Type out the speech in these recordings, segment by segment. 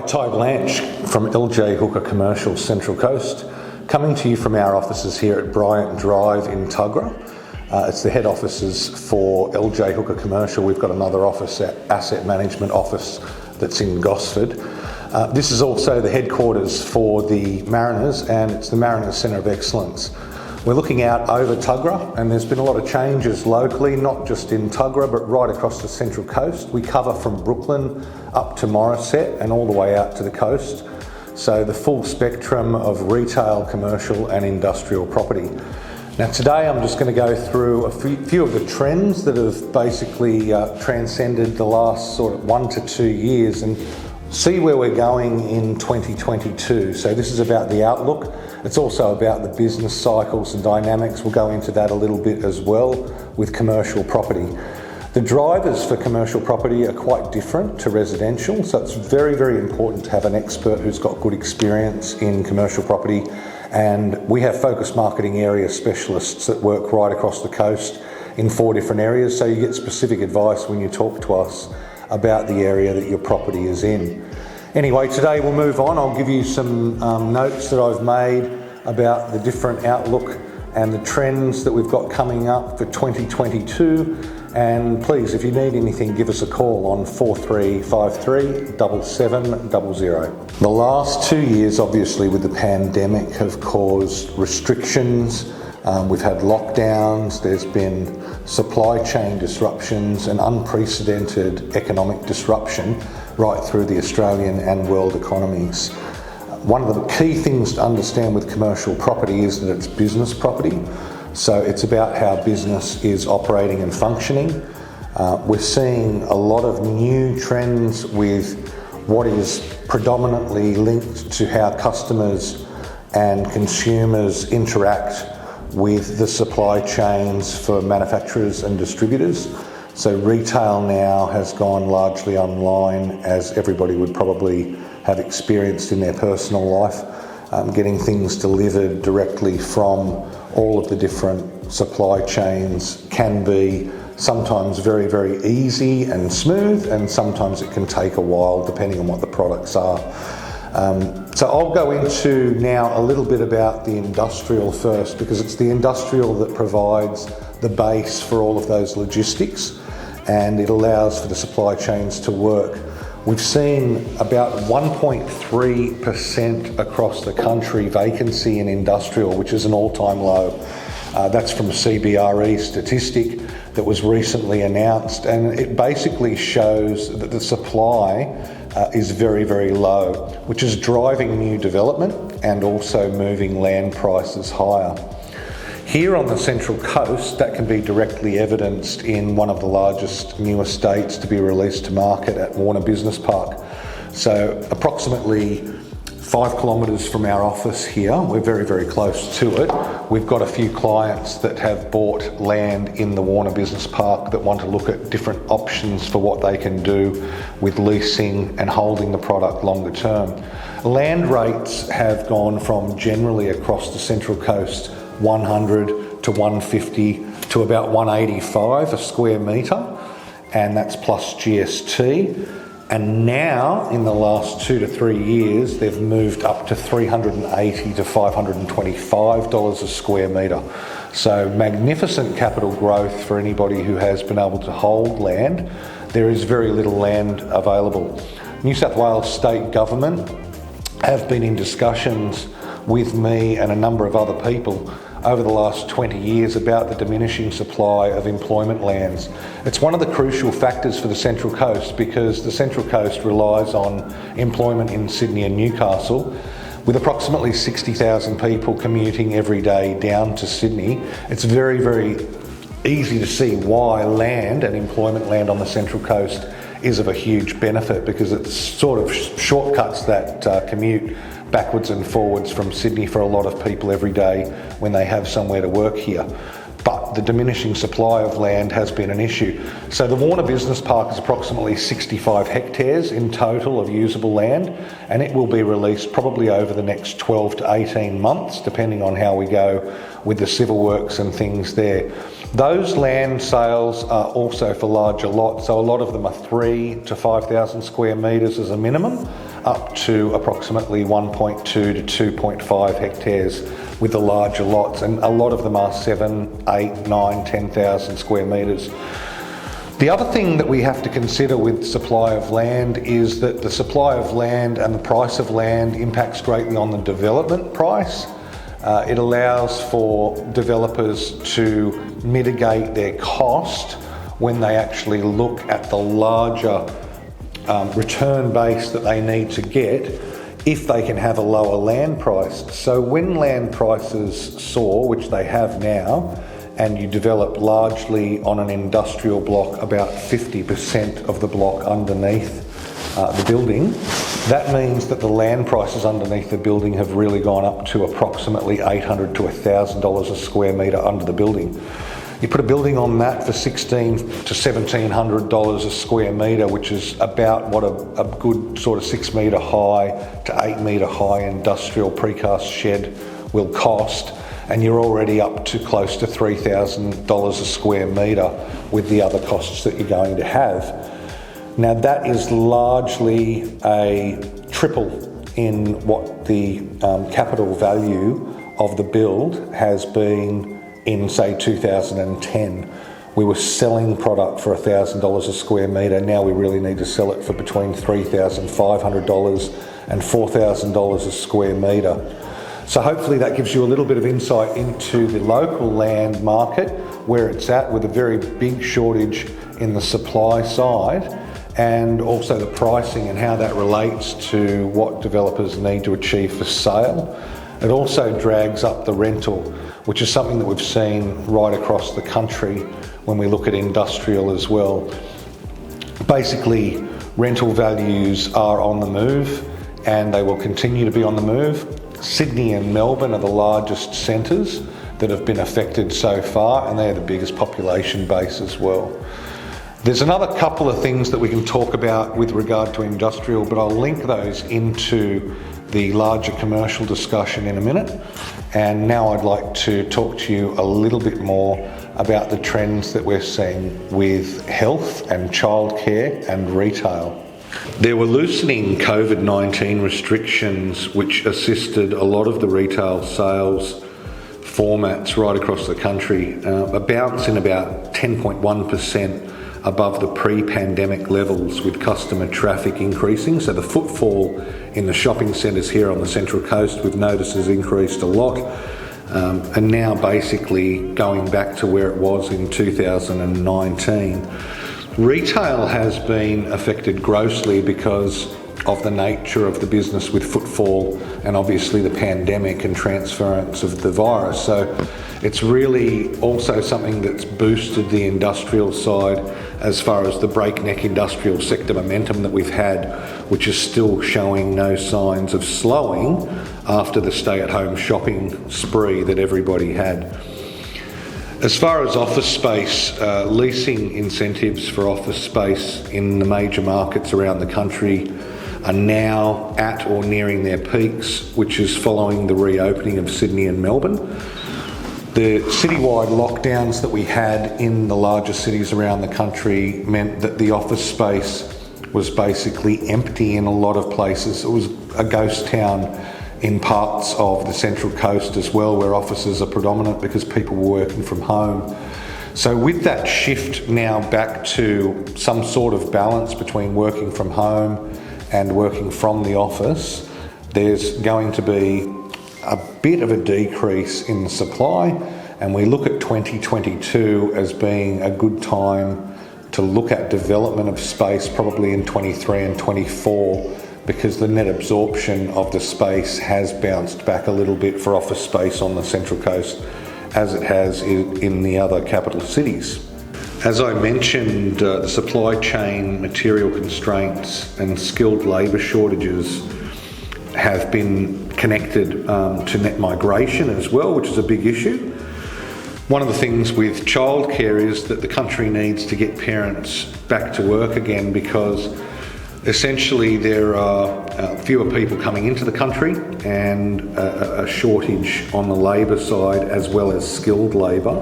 Ty Blanche from LJ Hooker Commercial Central Coast, coming to you from our offices here at Bryant Drive in Tuggerah. It's the head offices for LJ Hooker Commercial. We've got another office, asset management office, that's in Gosford. This is also the headquarters for the Mariners, and it's the Mariners Centre of Excellence. We're looking out over Tuggerah, and there's been a lot of changes locally, not just in Tuggerah, but right across the Central Coast. We cover from Brooklyn up to Morisset and all the way out to the coast. So the full spectrum of retail, commercial and industrial property. Now today I'm just going to go through a few of the trends that have basically transcended the last sort of 1 to 2 years and see where we're going in 2022. So this is about the outlook. It's also about the business cycles and dynamics. We'll go into that a little bit as well with commercial property. The drivers for commercial property are quite different to residential, so it's very, very important to have an expert who's got good experience in commercial property. And we have focused marketing area specialists that work right across the coast in 4 different areas, so you get specific advice when you talk to us about the area that your property is in. Anyway, today we'll move on. I'll give you some notes that I've made about the different outlook and the trends that we've got coming up for 2022. And please, if you need anything, give us a call on 4353 7700. The last 2 years, obviously, with the pandemic have caused restrictions. We've had lockdowns, there's been supply chain disruptions and unprecedented economic disruption right through the Australian and world economies. One of the key things to understand with commercial property is that it's business property. So it's about how business is operating and functioning. We're seeing a lot of new trends with what is predominantly linked to how customers and consumers interact with the supply chains for manufacturers and distributors. So retail now has gone largely online, as everybody would probably have experienced in their personal life, getting things delivered directly from all of the different supply chains can be sometimes very, very easy and smooth, and sometimes it can take a while depending on what the products are. So I'll go into now a little bit about the industrial first, because it's the industrial that provides the base for all of those logistics, and it allows for the supply chains to work. We've seen about 1.3% across the country vacancy in industrial, which is an all-time low. That's from a CBRE statistic that was recently announced, and it basically shows that the supply is very, very low, which is driving new development and also moving land prices higher. Here on the Central Coast, that can be directly evidenced in one of the largest new estates to be released to market at Warner Business Park. So approximately 5 kilometres from our office here, we're very, very close to it. We've got a few clients that have bought land in the Warner Business Park that want to look at different options for what they can do with leasing and holding the product longer term. Land rates have gone from generally across the Central Coast 100 to 150 to about 185 a square metre, and that's plus GST. And now, in the last 2 to 3 years, they've moved up to $380 to $525 a square metre. So magnificent capital growth for anybody who has been able to hold land. There is very little land available. New South Wales State Government have been in discussions with me and a number of other people over the last 20 years about the diminishing supply of employment lands. It's one of the crucial factors for the Central Coast, because the Central Coast relies on employment in Sydney and Newcastle. With approximately 60,000 people commuting every day down to Sydney, it's very, very easy to see why land and employment land on the Central Coast is of a huge benefit, because it sort of shortcuts that commute backwards and forwards from Sydney for a lot of people every day when they have somewhere to work here. But the diminishing supply of land has been an issue. So the Warner Business Park is approximately 65 hectares in total of usable land, and it will be released probably over the next 12 to 18 months, depending on how we go with the civil works and things there. Those land sales are also for larger lots, so a lot of them are 3 to 5,000 square metres as a minimum, up to approximately 1.2 to 2.5 hectares with the larger lots, and a lot of them are 7, 8, 9, 10,000 square metres. The other thing that we have to consider with supply of land is that the supply of land and the price of land impacts greatly on the development price. It allows for developers to mitigate their cost when they actually look at the larger return base that they need to get if they can have a lower land price. So when land prices soar, which they have now, and you develop largely on an industrial block, about 50% of the block underneath the building, that means that the land prices underneath the building have really gone up to approximately $800 to $1,000 a square metre under the building. You put a building on that for $1,600 to $1,700 a square metre, which is about what a good sort of 6 metre high to 8 metre high industrial precast shed will cost, and you're already up to close to $3,000 a square metre with the other costs that you're going to have. Now that is largely a triple in what the capital value of the build has been in, say, 2010. We were selling product for $1,000 a square metre. Now we really need to sell it for between $3,500 and $4,000 a square metre. So hopefully that gives you a little bit of insight into the local land market, where it's at, with a very big shortage in the supply side, and also the pricing and how that relates to what developers need to achieve for sale. It also drags up the rental, which is something that we've seen right across the country when we look at industrial as well. Basically, rental values are on the move, and they will continue to be on the move. Sydney and Melbourne are the largest centres that have been affected so far, and they're the biggest population base as well. There's another couple of things that we can talk about with regard to industrial, but I'll link those into the larger commercial discussion in a minute. And now I'd like to talk to you a little bit more about the trends that we're seeing with health and childcare and retail. There were loosening COVID-19 restrictions which assisted a lot of the retail sales formats right across the country, a bounce in about 10.1% above the pre-pandemic levels, with customer traffic increasing. So the footfall in the shopping centres here on the Central Coast, we've noticed, has increased a lot, and now basically going back to where it was in 2019. Retail has been affected grossly because of the nature of the business, with footfall and obviously the pandemic and transference of the virus. So it's really also something that's boosted the industrial side as far as the breakneck industrial sector momentum that we've had, which is still showing no signs of slowing after the stay-at-home shopping spree that everybody had. As far as office space, leasing incentives for office space in the major markets around the country are now at or nearing their peaks, which is following the reopening of Sydney and Melbourne. The citywide lockdowns that we had in the larger cities around the country meant that the office space was basically empty in a lot of places. It was a ghost town in parts of the Central Coast as well, where offices are predominant because people were working from home. So with that shift now back to some sort of balance between working from home and working from the office, there's going to be a bit of a decrease in the supply, and we look at 2022 as being a good time to look at development of space, probably in 23 and 24, because the net absorption of the space has bounced back a little bit for office space on the Central Coast, as it has in the other capital cities. As I mentioned, the supply chain, material constraints and skilled labour shortages have been connected to net migration as well, which is a big issue. One of the things with childcare is that the country needs to get parents back to work again, because essentially there are fewer people coming into the country and a shortage on the labour side as well as skilled labour,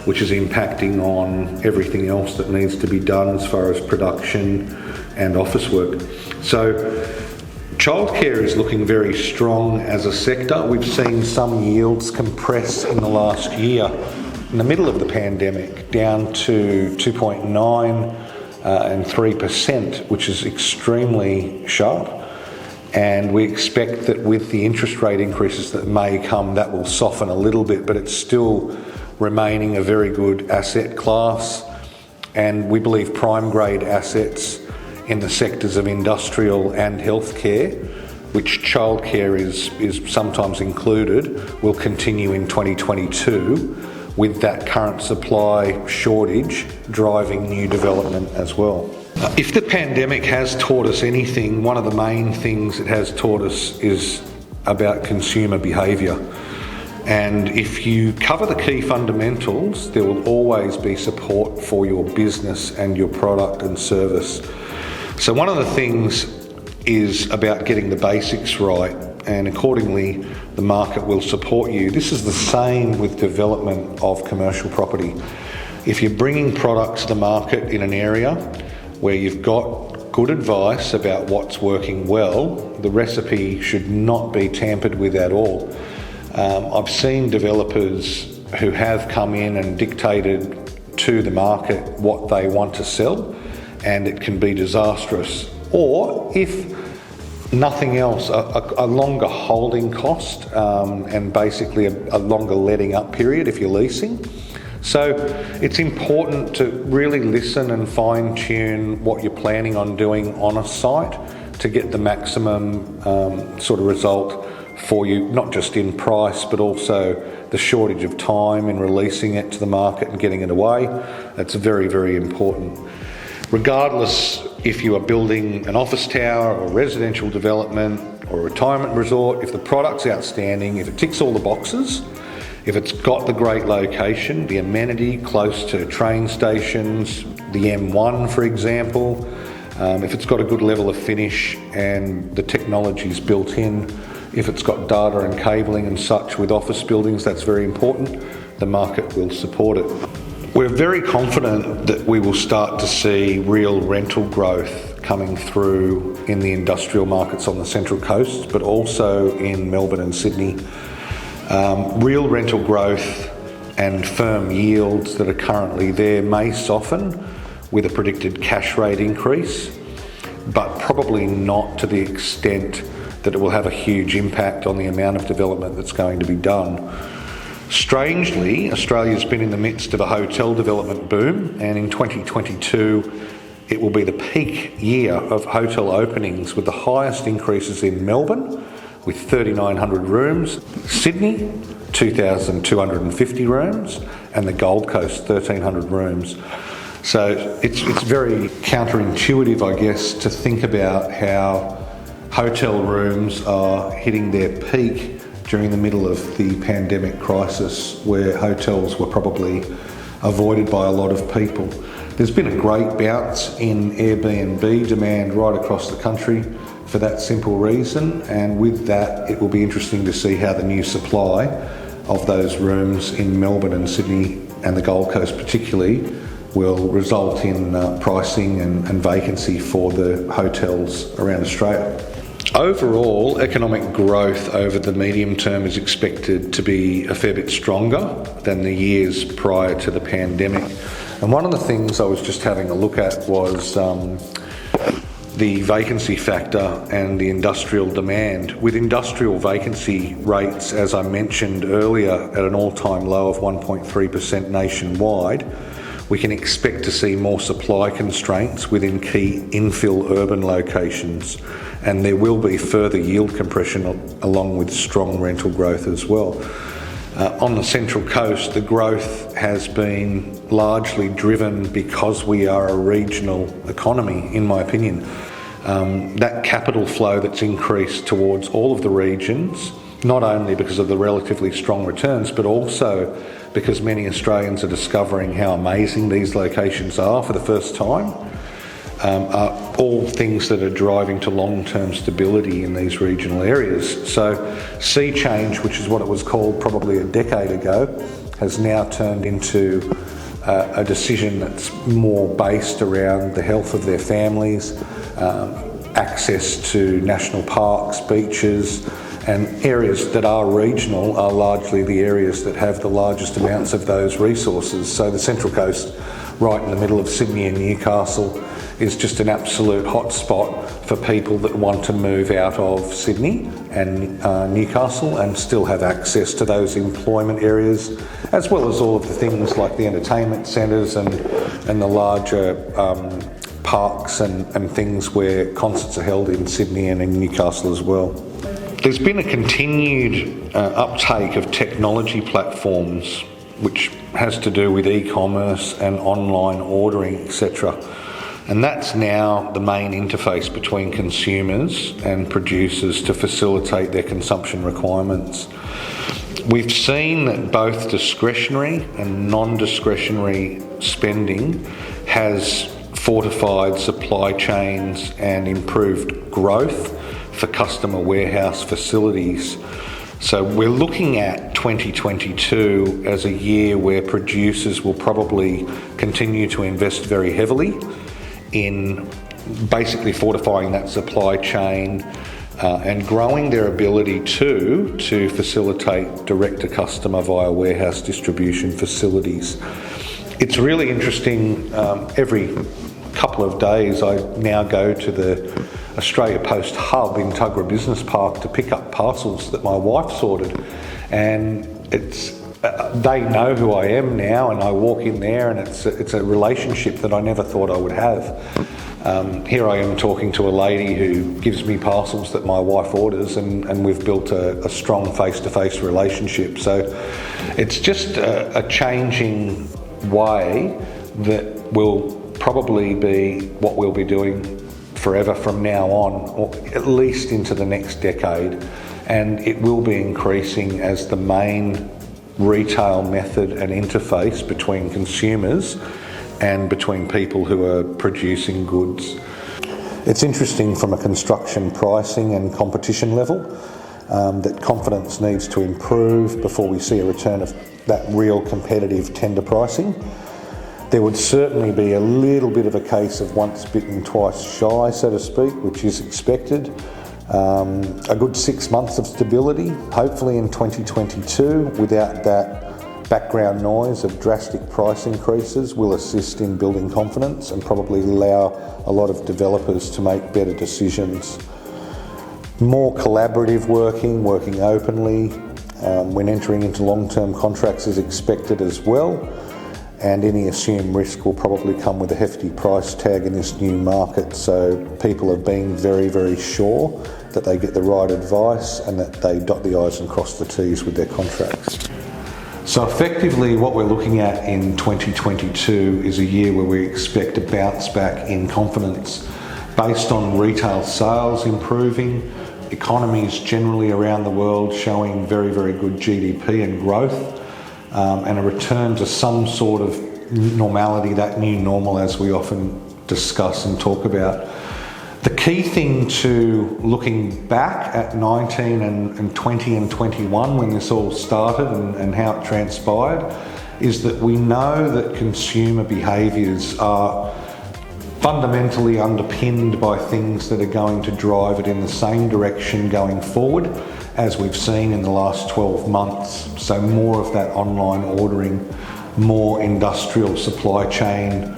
which is impacting on everything else that needs to be done as far as production and office work. So Childcare is looking very strong as a sector. We've seen some yields compress in the last year, in the middle of the pandemic, down to 2.9 and 3%, which is extremely sharp. And we expect that with the interest rate increases that may come, that will soften a little bit, but it's still remaining a very good asset class. And we believe prime grade assets in the sectors of industrial and healthcare, which childcare is sometimes included, will continue in 2022 with that current supply shortage driving new development as well. If the pandemic has taught us anything, one of the main things it has taught us is about consumer behaviour. And if you cover the key fundamentals, there will always be support for your business and your product and service. So one of the things is about getting the basics right, and accordingly the market will support you. This is the same with development of commercial property. If you're bringing products to the market in an area where you've got good advice about what's working well, the recipe should not be tampered with at all. I've seen developers who have come in and dictated to the market what they want to sell, and it can be disastrous. Or if nothing else, a longer holding cost and basically a longer letting up period if you're leasing. So it's important to really listen and fine tune what you're planning on doing on a site to get the maximum sort of result for you, not just in price, but also the shortage of time in releasing it to the market and getting it away. That's very, very important. Regardless if you are building an office tower or residential development or a retirement resort, if the product's outstanding, if it ticks all the boxes, if it's got the great location, the amenity close to train stations, the M1 for example, if it's got a good level of finish and the technology's built in, if it's got data and cabling and such with office buildings, that's very important. The market will support it. We're very confident that we will start to see real rental growth coming through in the industrial markets on the Central Coast, but also in Melbourne and Sydney. Real rental growth and firm yields that are currently there may soften with a predicted cash rate increase, but probably not to the extent that it will have a huge impact on the amount of development that's going to be done. Strangely, Australia's been in the midst of a hotel development boom, and in 2022 it will be the peak year of hotel openings with the highest increases in Melbourne with 3,900 rooms, Sydney 2,250 rooms, and the Gold Coast 1,300 rooms. So it's very counterintuitive, I guess, to think about how hotel rooms are hitting their peak during the middle of the pandemic crisis, where hotels were probably avoided by a lot of people. There's been a great bounce in Airbnb demand right across the country for that simple reason, and with that it will be interesting to see how the new supply of those rooms in Melbourne and Sydney and the Gold Coast particularly will result in pricing and vacancy for the hotels around Australia. Overall, economic growth over the medium term is expected to be a fair bit stronger than the years prior to the pandemic. And one of the things I was just having a look at was the vacancy factor and the industrial demand. With industrial vacancy rates, as I mentioned earlier, at an all-time low of 1.3% nationwide, we can expect to see more supply constraints within key infill urban locations, and there will be further yield compression along with strong rental growth as well. On the Central Coast, the growth has been largely driven because we are a regional economy, in my opinion. That capital flow that's increased towards all of the regions, not only because of the relatively strong returns, but also because many Australians are discovering how amazing these locations are for the first time, are all things that are driving to long-term stability in these regional areas. So sea change, which is what it was called probably a decade ago, has now turned into a decision that's more based around the health of their families, access to national parks, beaches, and areas that are regional are largely the areas that have the largest amounts of those resources. So the Central Coast, right in the middle of Sydney and Newcastle, is just an absolute hotspot for people that want to move out of Sydney and Newcastle and still have access to those employment areas, as well as all of the things like the entertainment centres and the larger parks and things where concerts are held in Sydney and in Newcastle as well. There's been a continued uptake of technology platforms which has to do with e-commerce and online ordering, etc. And that's now the main interface between consumers and producers to facilitate their consumption requirements. We've seen that both discretionary and non-discretionary spending has fortified supply chains and improved growth for customer warehouse facilities. So we're looking at 2022 as a year where producers will probably continue to invest very heavily in basically fortifying that supply chain and growing their ability to facilitate direct to customer via warehouse distribution facilities. It's really interesting. Every couple of days I now go to the Australia Post hub in Tuggerah Business Park to pick up parcels that my wife's ordered, and they know who I am now, and I walk in there and it's a relationship that I never thought I would have. Here I am talking to a lady who gives me parcels that my wife orders, and we've built a strong face-to-face relationship. So it's just a changing way that will probably be what we'll be doing forever from now on, or at least into the next decade, and it will be increasing as the main retail method and interface between consumers and between people who are producing goods. It's interesting from a construction pricing and competition level that confidence needs to improve before we see a return of that real competitive tender pricing. There would certainly be a little bit of a case of once bitten, twice shy, so to speak, which is expected. A good 6 months of stability, hopefully in 2022, without that background noise of drastic price increases, will assist in building confidence and probably allow a lot of developers to make better decisions. More collaborative working openly when entering into long-term contracts is expected as well. And any assumed risk will probably come with a hefty price tag in this new market, so people are being very, very sure that they get the right advice and that they dot the I's and cross the T's with their contracts. So effectively what we're looking at in 2022 is a year where we expect a bounce back in confidence based on retail sales improving, economies generally around the world showing very, very good GDP and growth, and a return to some sort of normality, that new normal as we often discuss and talk about. The key thing to looking back at 19 and 20 and 21 when this all started and how it transpired is that we know that consumer behaviours are fundamentally underpinned by things that are going to drive it in the same direction going forward as we've seen in the last 12 months. So more of that online ordering, more industrial supply chain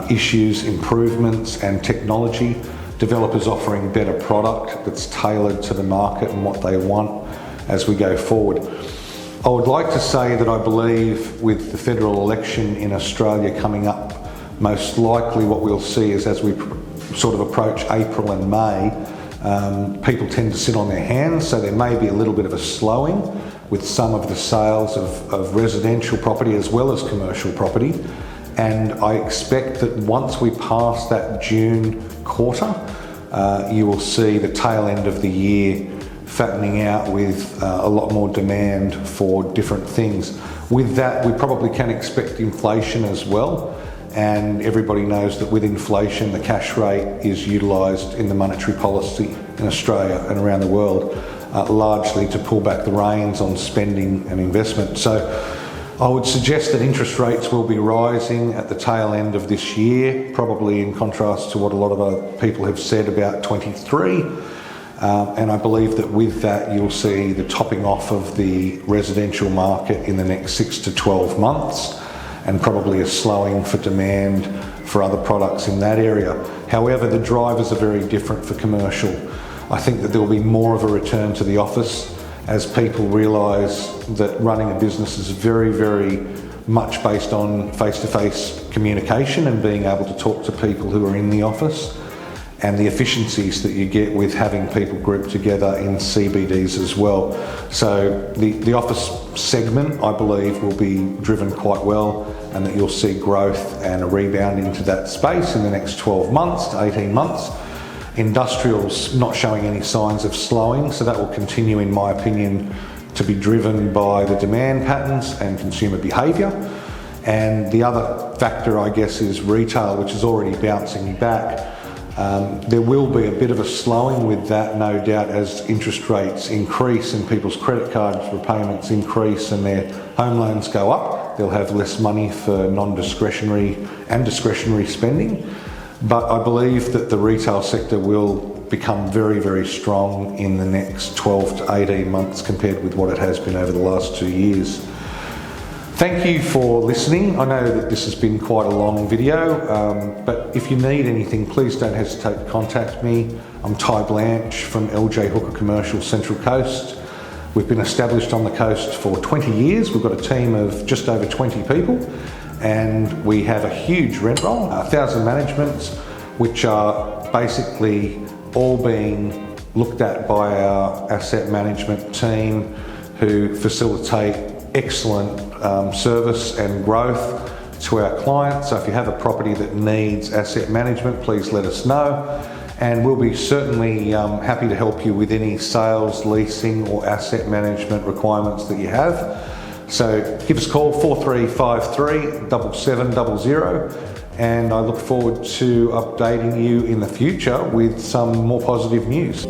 issues, improvements and technology, developers offering better product that's tailored to the market and what they want as we go forward. I would like to say that I believe with the federal election in Australia coming up, most likely what we'll see is as we sort of approach April and May, people tend to sit on their hands, so there may be a little bit of a slowing with some of the sales of residential property as well as commercial property. And I expect that once we pass that June quarter, you will see the tail end of the year fattening out with a lot more demand for different things. With that, we probably can expect inflation as well. And everybody knows that with inflation, the cash rate is utilised in the monetary policy in Australia and around the world, largely to pull back the reins on spending and investment. So I would suggest that interest rates will be rising at the tail end of this year, probably in contrast to what a lot of other people have said about 23. And I believe that with that you'll see the topping off of the residential market in the next 6 to 12 months, and probably a slowing for demand for other products in that area. However, the drivers are very different for commercial. I think that there will be more of a return to the office as people realise that running a business is very, very much based on face-to-face communication and being able to talk to people who are in the office, and the efficiencies that you get with having people grouped together in CBDs as well. So the office segment, I believe, will be driven quite well, and that you'll see growth and a rebound into that space in the next 12 months to 18 months. Industrial's not showing any signs of slowing, so that will continue, in my opinion, to be driven by the demand patterns and consumer behaviour. And the other factor, I guess, is retail, which is already bouncing back. There will be a bit of a slowing with that, no doubt, as interest rates increase and people's credit card repayments increase and their home loans go up. They'll have less money for non-discretionary and discretionary spending. But I believe that the retail sector will become very, very strong in the next 12 to 18 months compared with what it has been over the last 2 years. Thank you for listening. I know that this has been quite a long video, but if you need anything, please don't hesitate to contact me. I'm Ty Blanche from LJ Hooker Commercial Central Coast. We've been established on the coast for 20 years. We've got a team of just over 20 people, and we have a huge rent roll, 1,000 managements, which are basically all being looked at by our asset management team, who facilitate excellent service and growth to our clients. So if you have a property that needs asset management, please let us know, and we'll be certainly happy to help you with any sales, leasing or asset management requirements that you have. So give us a call, 4353 7700, and I look forward to updating you in the future with some more positive news.